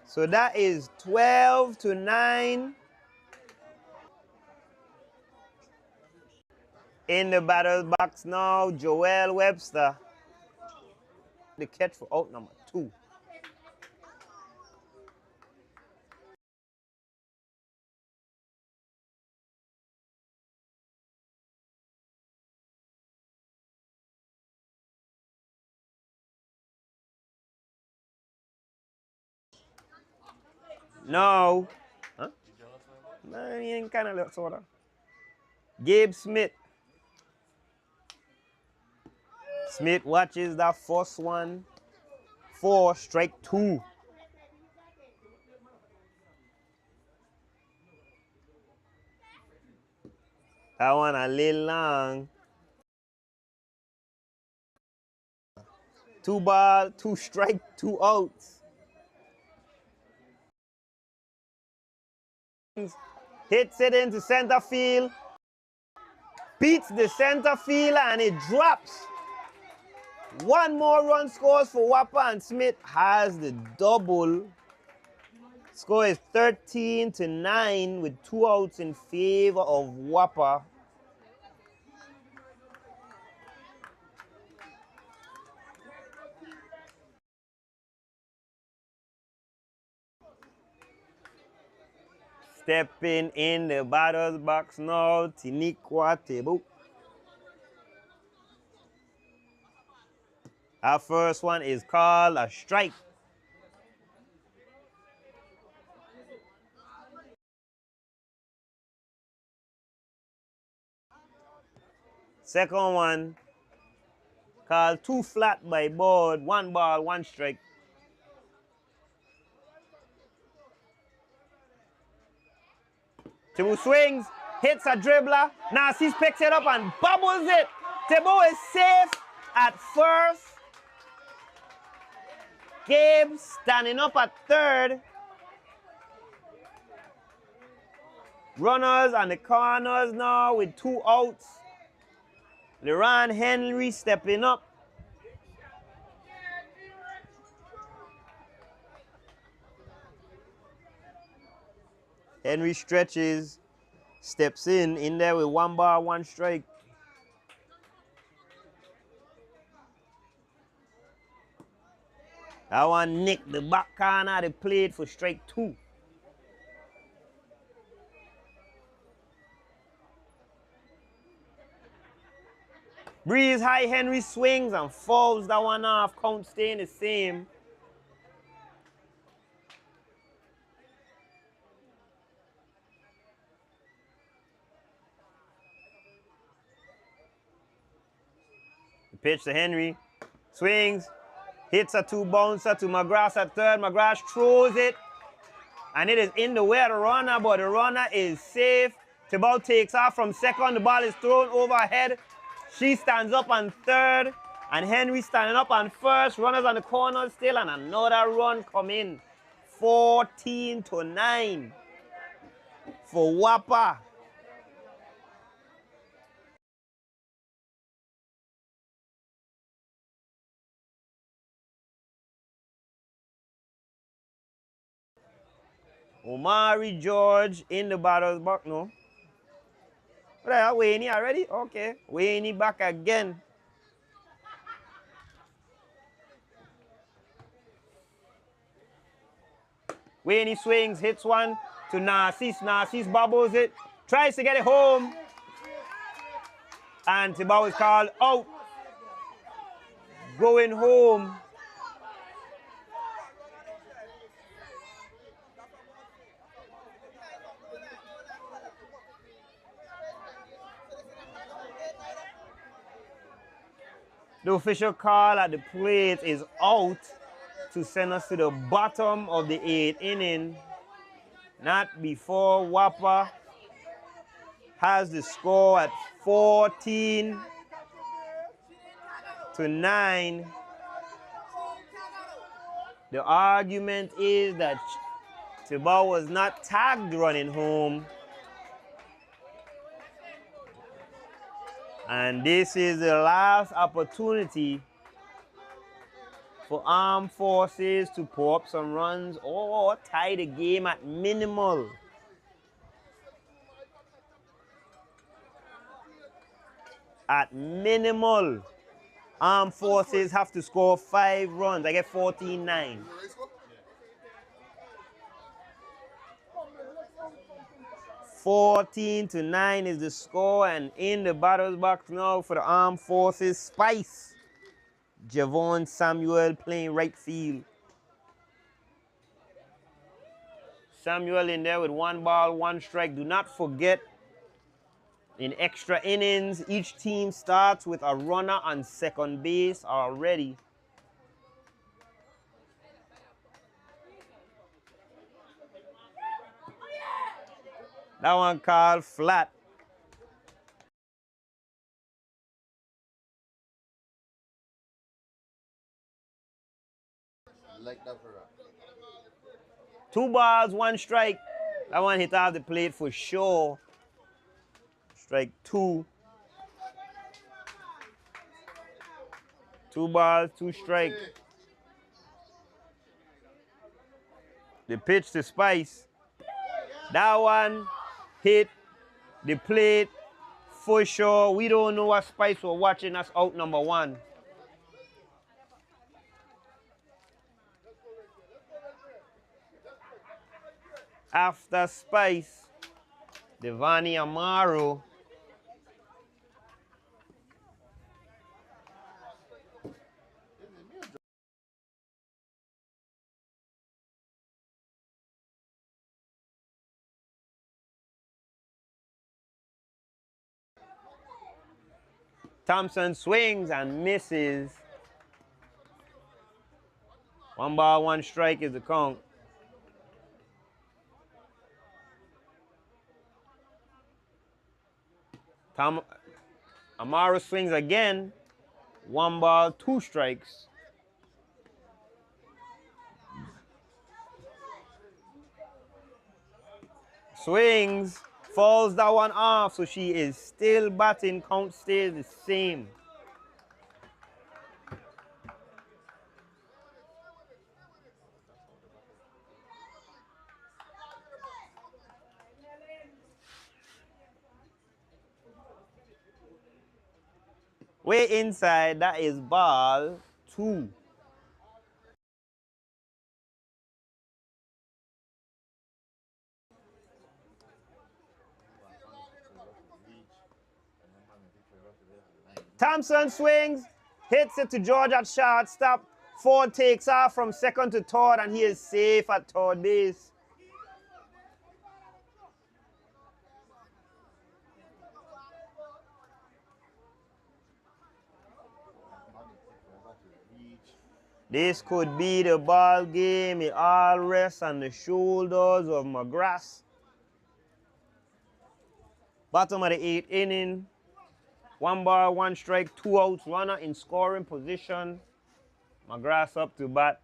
So that is 12-9 in the batter's box now. Joel Webster, the catch for out number 2. No. Huh? Man, he ain't kind of sort of. Gabe Smith. Smith watches that first one. 4, strike 2. That one a little long. 2 ball, 2 strike, 2 outs. Hits it into center field. Beats the center fielder and it drops. 1 more run scores for WAPA and Smith has the double. Score is 13-9 with 2 outs in favor of WAPA. Stepping in the batter's box now, Tiniqua Tebo. Our first one is called a strike. Second one called 2 flat by board, 1 ball, 1 strike. Tebo swings, hits a dribbler. Narcisse picks it up and bubbles it. Tebo is safe at first. Gabe standing up at third. Runners on the corners now with 2 outs. LeRon Henry stepping up. Henry stretches, steps in there with 1 ball, 1 strike. That one nicked the back corner of the plate for strike 2. Breeze high, Henry swings and fouls that one off, count staying the same. Pitch to Henry, swings, hits a 2 bouncer to McGrath at third. McGrath throws it, and it is in the way of the runner, but the runner is safe. Thibault takes off from second. The ball is thrown overhead. She stands up on third, and Henry standing up on first. Runners on the corner still, and another run come in. 14-9 for WAPA. Omari George in the batter's box, no. Right, Wayne already? Okay. Wayne back again. Wayne swings, hits one to Narcisse. Narcisse bobbles it, tries to get it home. And the ball is called out. Going home. The official call at the plate is out to send us to the bottom of the 8th inning. Not before WAPA has the score at 14-9. The argument is that Tibau was not tagged running home. And this is the last opportunity for Armed Forces to pour up some runs or tie the game at minimal. At minimal, Armed Forces have to score 5 runs. I get 14-9. 14-9 is the score, and in the batter's box now for the Armed Forces, Spice. Javon Samuel playing right field. Samuel in there with 1 ball, 1 strike. Do not forget, in extra innings, each team starts with a runner on second base already. That one called flat. Like that for her. 2 balls, 1 strike. That one hit off the plate for sure. Strike 2. 2 balls, 2 strikes. The pitch to Spice. That one hit the plate for sure. We don't know what Spice was watching. That's out number 1. After Spice, Devani Amaro. Thompson swings and misses. 1 ball, 1 strike is the count. Amaro swings again. 1 ball, 2 strikes. Swings, falls that one off, so she is still batting. Count stays the same. Way inside, that is ball 2. Thompson swings, hits it to George at shortstop. Ford takes off from second to third, and he is safe at third base. This could be the ball game. It all rests on the shoulders of McGrath. Bottom of the 8th inning. 1 ball, 1 strike, 2 outs, runner in scoring position. McGrath up to bat.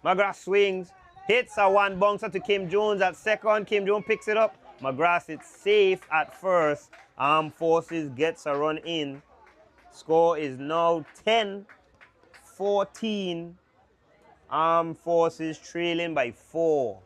McGrath swings, hits a 1 bouncer to Kim Jones at second. Kim Jones picks it up. McGrath is safe at first. Armed Forces gets a run in. Score is now 10-14. Armed Forces trailing by 4.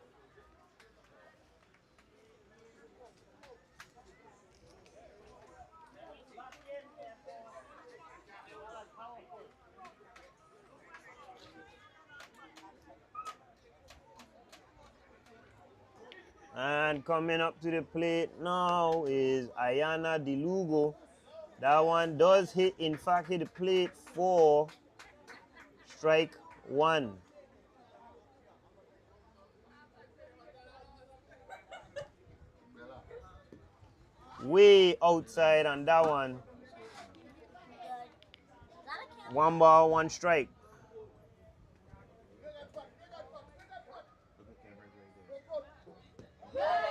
And coming up to the plate now is Ayana Dilugo. That one does hit, in fact, hit the plate for strike one. Way outside on that one. 1 ball, 1 strike.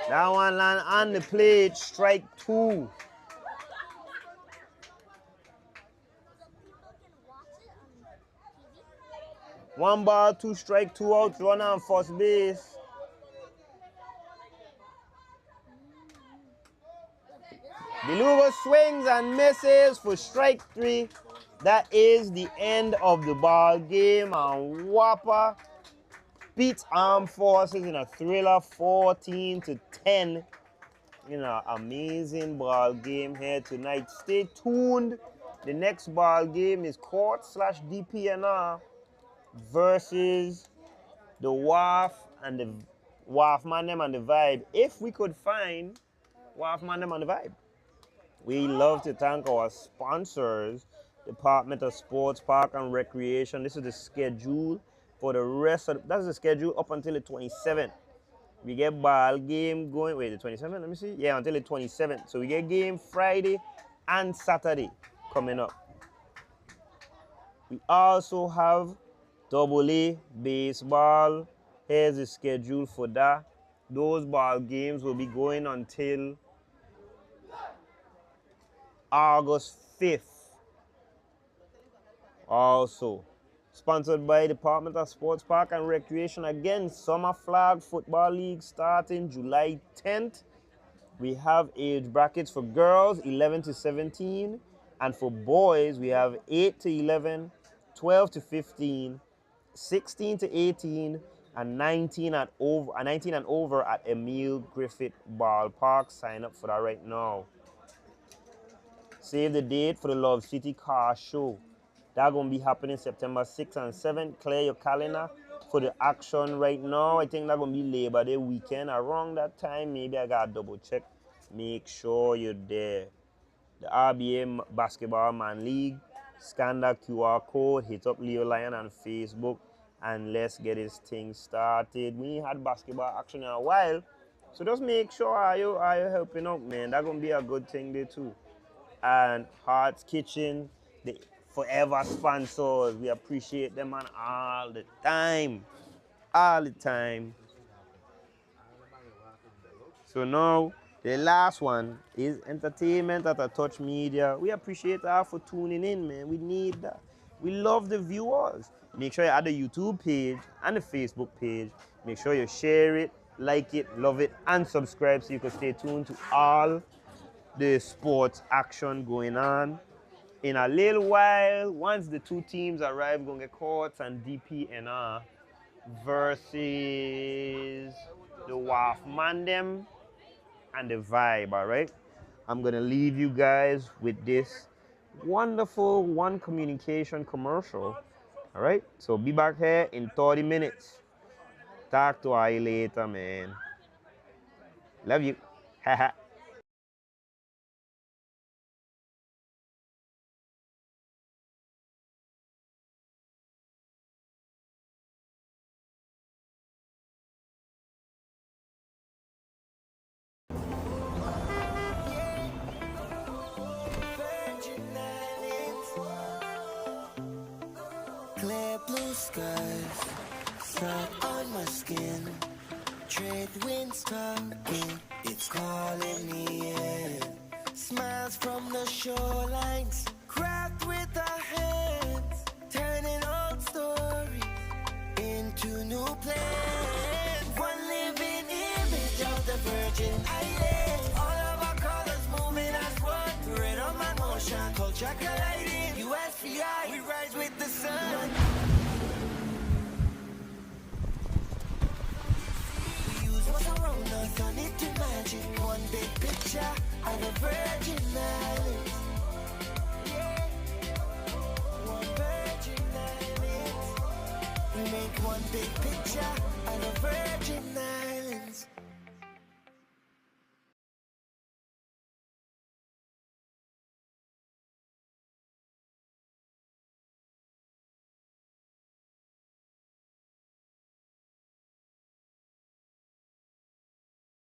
That one land on the plate, strike 2. One ball, 2 strike, 2 outs, runner on first base. Beluga swings and misses for strike 3. That is the end of the ball game, and WAPA beats Armed Forces in a thriller 14-10. You know, amazing ball game here tonight. Stay tuned. The next ball game is Court/DPNR versus the WAF and the WAF Mandem and the Vibe. If we could find WAF Mandem and the Vibe. We love to thank our sponsors, Department of Sports, Park and Recreation. This is the schedule for the rest of, that's the schedule up until the 27th. We get ball game going, wait, the 27th, let me see. Yeah, until the 27th. So we get game Friday and Saturday coming up. We also have AA baseball. Here's the schedule for that. Those ball games will be going until August 5th. Also, sponsored by Department of Sports, Park and Recreation. Again, Summer Flag Football League starting July 10th. We have age brackets for girls 11 to 17, and for boys we have 8 to 11, 12 to 15, 16 to 18, and 19 and over at Emile Griffith Ballpark. Sign up for that right now. Save the date for the Love City Car Show. That's going to be happening September 6th and 7th. Clear your calendar for the action right now. I think that's going to be Labor Day weekend. Around that time, maybe I got to double check. Make sure you're there. The RBA Basketball Man League. Scan that QR code. Hit up Leo Lion on Facebook. And let's get this thing started. We ain't had basketball action in a while. So just make sure are you helping out, man. That's going to be a good thing there too. And Heart's Kitchen, the forever sponsors. We appreciate them man all the time. All the time. So now, the last one is entertainment at a touch media. We appreciate y'all for tuning in, man. We need that. We love the viewers. Make sure you add the YouTube page and the Facebook page. Make sure you share it, like it, love it, and subscribe so you can stay tuned to all the sports action going on. In a little while, once the two teams arrive, we're going to get Courts and DPNR versus the WAF Mandem and the Vibe, all right? I'm going to leave you guys with this wonderful One Communication commercial, all right? So be back here in 30 minutes. Talk to you later, man. Love you. Haha. Clear blue skies, sun on my skin. Trade winds talking, it's calling me in. Smiles from the shorelines, cracked with our hands. Turning old stories into new plans. One living image of the Virgin Islands. All of our colors moving as one. Rhythm and motion, culture colliding. USVI, we rise with the sun. We use what's around us, turn it to magic. One big picture of the Virgin Islands. Yeah. One Virgin Islands. We make one big picture of the Virgin Islands.